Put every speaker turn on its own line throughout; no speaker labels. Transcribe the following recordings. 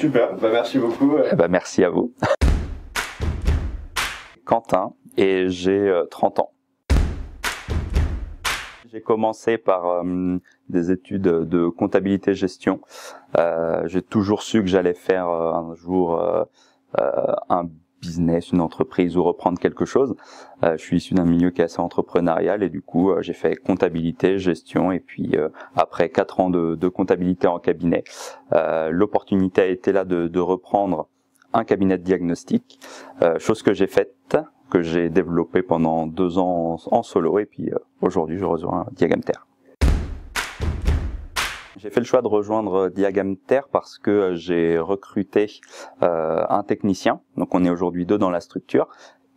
Super, merci beaucoup.
Merci à vous. Quentin et j'ai 30 ans. J'ai commencé par des études de comptabilité-gestion. J'ai toujours su que j'allais faire un jour un business, une entreprise ou reprendre quelque chose. Je suis issu d'un milieu qui est assez entrepreneurial et du coup j'ai fait comptabilité, gestion et puis après 4 ans de comptabilité en cabinet, l'opportunité a été là de reprendre un cabinet de diagnostic, chose que j'ai faite, que j'ai développé pendant 2 ans en solo et puis aujourd'hui je rejoins Diagamter. J'ai fait le choix de rejoindre Diagamter parce que j'ai recruté un technicien, donc on est aujourd'hui 2 dans la structure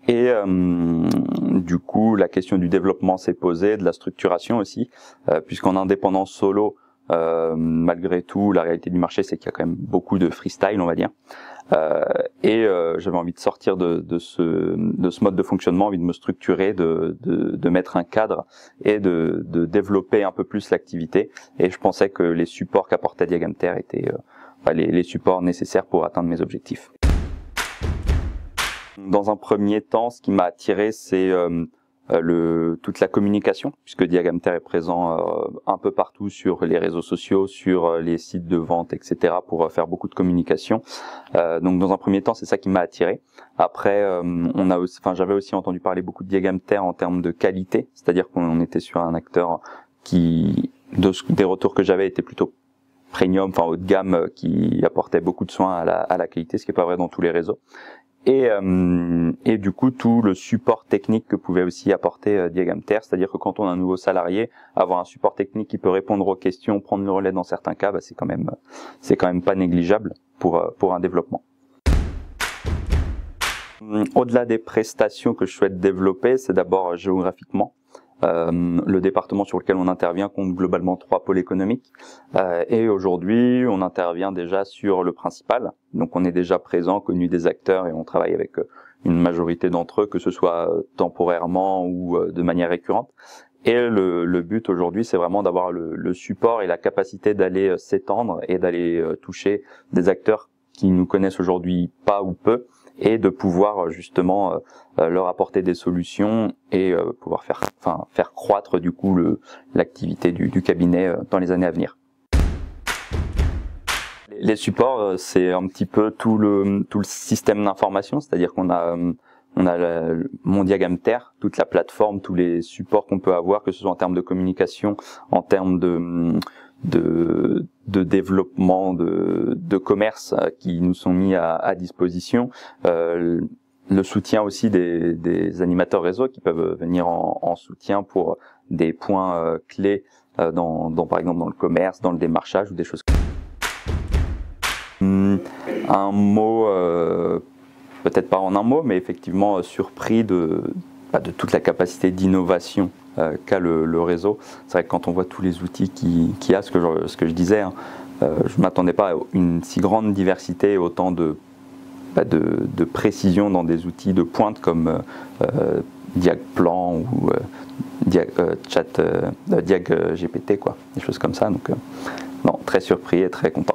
et du coup la question du développement s'est posée, de la structuration aussi, puisqu'en indépendant solo, malgré tout la réalité du marché c'est qu'il y a quand même beaucoup de freestyle on va dire. J'avais envie de sortir de ce mode de fonctionnement, envie de me structurer, de mettre un cadre et de développer un peu plus l'activité. Et je pensais que les supports qu'apportait Diagamter étaient les supports nécessaires pour atteindre mes objectifs. Dans un premier temps, ce qui m'a attiré, c'est toute la communication, puisque Diagamter est présent un peu partout sur les réseaux sociaux, sur les sites de vente, etc. pour faire beaucoup de communication. Donc dans un premier temps, c'est ça qui m'a attiré. Après, j'avais aussi entendu parler beaucoup de Diagamter en termes de qualité, c'est-à-dire qu'on était sur un acteur qui, des retours que j'avais, était plutôt premium, enfin haut de gamme, qui apportait beaucoup de soins à la qualité, ce qui n'est pas vrai dans tous les réseaux. Et du coup tout le support technique que pouvait aussi apporter Diagamter, c'est-à-dire que quand on a un nouveau salarié, avoir un support technique qui peut répondre aux questions, prendre le relais dans certains cas, c'est quand même pas négligeable pour un développement. Au-delà des prestations que je souhaite développer, c'est d'abord géographiquement. Le département sur lequel on intervient compte globalement 3 pôles économiques et aujourd'hui on intervient déjà sur le principal, donc on est déjà présent, connu des acteurs et on travaille avec une majorité d'entre eux, que ce soit temporairement ou de manière récurrente. Et le but aujourd'hui c'est vraiment d'avoir le support et la capacité d'aller s'étendre et d'aller toucher des acteurs qui nous connaissent aujourd'hui pas ou peu, et de pouvoir justement leur apporter des solutions et pouvoir faire croître du coup l'activité du cabinet dans les années à venir. Les supports, c'est un petit peu tout le système d'information, c'est-à-dire qu'on a mon Diagamter, toute la plateforme, tous les supports qu'on peut avoir, que ce soit en termes de communication, en termes de développement, de commerce qui nous sont mis à disposition, le soutien aussi des animateurs réseau qui peuvent venir en soutien pour des points clés par exemple dans le commerce, dans le démarchage ou des choses comme ça. Un mot, peut-être pas en un mot, mais effectivement surpris de toute la capacité d'innovation qu'a le réseau. C'est vrai que quand on voit tous les outils qu'il y a, ce que je disais, je m'attendais pas à une si grande diversité et autant de précision dans des outils de pointe comme Diagplan ou Diag GPT, quoi, des choses comme ça. Donc non, très surpris et très content.